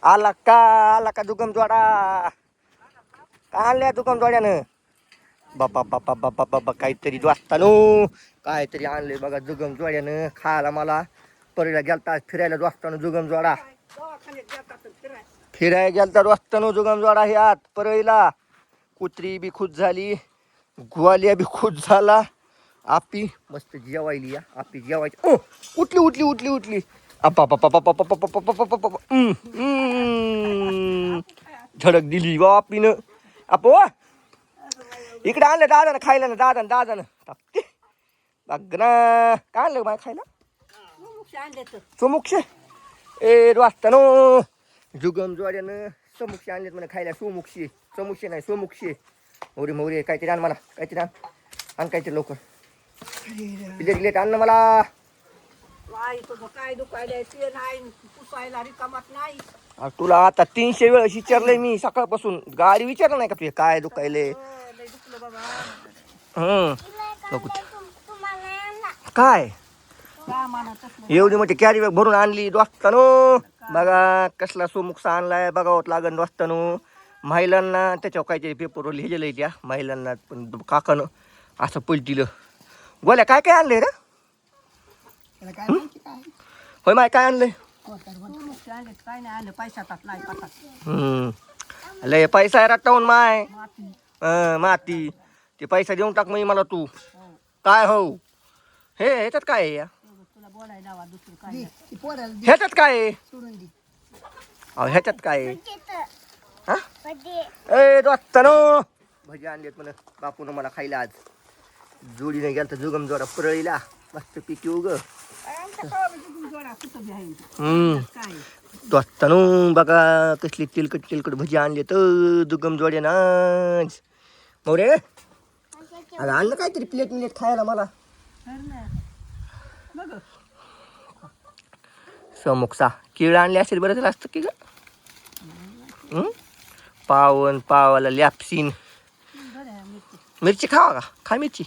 आला का दुगम जोडा का आणल्या दुगम जोड्यानं बापा बापा बापा बाबा काहीतरी दोस्तानो काहीतरी आणले बघा जुगम जोड्यानं खायला मला परीला गेलता फिरायला दोस्तानो जुगम जोडा फिरायला गेलता दोस्तानो जुगम जोडा हे आत परळीला कुत्री बी खुश झाली ग्वालिया बी खुश झाला आपी मस्त जेवायली या आपी जेवायची ओ उठली उठली उठली उठली झडक दिली बा आपीनं आपो इकडे आणलं दादानं खायला ना दादानं तापते बघ ना काय आणलं माय खायला सोमुक्षे ए वाजतानो जुगम जोड्यानं समुक्षे आणलेत मला खायला सोमुक्षे समुक्षे नाही सोमुक्षे मोरे मोरे काहीतरी आण मला काहीतरी आण काहीतरी लवकर प्लेट आण ना मला काय दुखायला ते नाही पुसायला रिकामात नाही तुला आता 300 वेळा विचारलंय मी सकाळपासून गाडी विचारलं नाही का तुझे काय दुखायले लय दुखलं बाबा काय सामानात एवढी मोठी कॅरी बॅग भरून आणली दोस्तानो बघा कसला सोमुखसा आणलाय बघावत लागन दोस्तानो महिलांना त्याच्यावर काहीतरी पेपरवर लिहिलेलं त्या महिलांना पण काकानं असं पलटिलं गोल्या काय काय आणलंय रे होय माय काय आणलंय काय नाही आलं पैशात नाही पाठात लय पैसा आहे रट्टावून माय माती माती ते पैसा देऊन टाक मग मला तू काय हो हे ह्याच्यात काय आहे या तुला बोलायला लावा दुसरं काय नाही. ह्याच्यात काय आहे सोडून दे अहो ह्याच्यात काय आहे हा ए दोस्तानो भजी आणलेत म्हणा बापून मला खायला आज जोडीने गेलं तर जुगम जोडा परळीला मस्त पिकी उग काय दोस्तानो बघा कसली तिलकट भजी आणले तर जुगम जोड्यानं मोरे अगं आणलं काहीतरी प्लेट खायला मला बघ समोसा केळं आणले असेल बरं झालं असतं की ग पावन पावाला लॅपसीन मिरची खावा का खा मिरची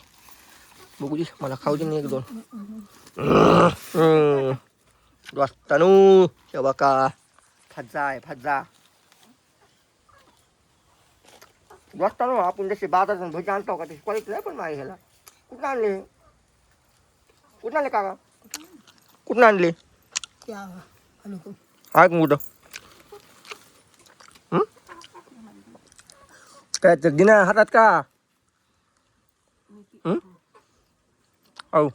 बघू दे मला खाऊ दे ना एक दोन दोस्तानू हे बघा फज्जा आहे फज्जा दोस्तानू आपण जसे बाजारातून भजी आणतो का तशी क्वालिटी नाही पण माझ्या ह्याला कुठं आणले काका कुठून आणले हा कुठं काय तर दिना हातात का औ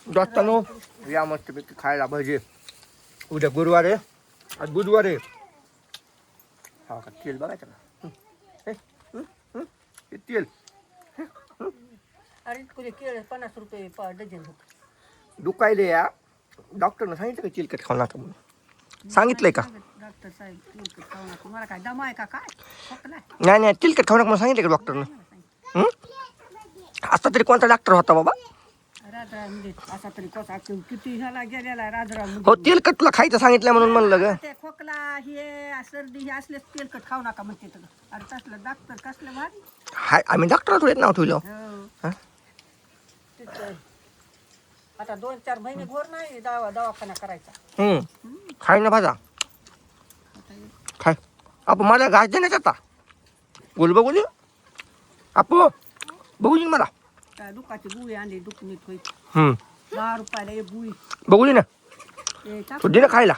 दोस्तानो या मस्तपैकी खायला भजी उद्या गुरुवार आहे आज बुधवार आहे हा का तेल बघायचं का हे तेल अरे तुझे केळ 50 रुपये डझन दुखायले या डॉक्टरनं सांगितलं का चिलकट खाऊ नका म्हणून सांगितलंय का डॉक्टर साहेब तेलकट खाऊ नका मला काय दमा आहे का काय खोकला नाही चिलकट खाऊ नका म्हणून सांगितलं का डॉक्टरनं आता तरी कोणता डॉक्टर होता बाबा राजराव म्हणजे असा तरी कसा किती ह्याला गेलेला राजराव हो तेलकट तुला खायचं सांगितलं म्हणून म्हणलं ग ते खोकला हे सर्दी हे असलेच तेलकट खाऊ नका म्हणते तर अरे तसलं डॉक्टर कसलं भारी हाय आम्ही डॉक्टर थोडे नाव ठेवलं हो आता 2-4 महिने घोर नाही दवाखाना करायचा खाय ना भाजा खाय आपण मला घास देण्यात आता बोल बघू आपो बघू दे मला काय दुखाची गुळी आणली दुखणीत होईल 10 रुपयाला एक गुळी बघू दे ना ते तू दे ना खायला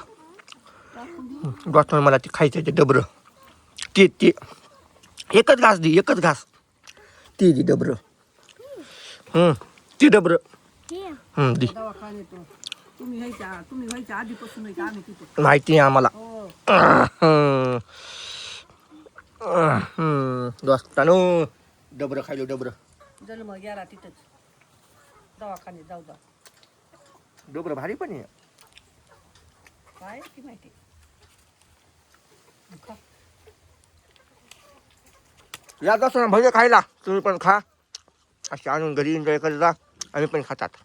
डॉक्टर मला ते खायचं ते डबरं ते एकच घास दे एकच घास ते दे डबरं ते डबरं दे दवाखान्यात तुम्ही व्हायच्या आधीपासून आम्ही तिथे माहिती आहे आम्हाला हो दोस्तानो डबरं खायलो डबरं जन्म गेला तिथंच दवाखान्यात जाऊ डबरं भारी पण आहे काय की माहिती या दोस्ताना भजे खायला तुम्ही पण खा असे आणून घरी एन्जॉय करत जा आम्ही पण खातात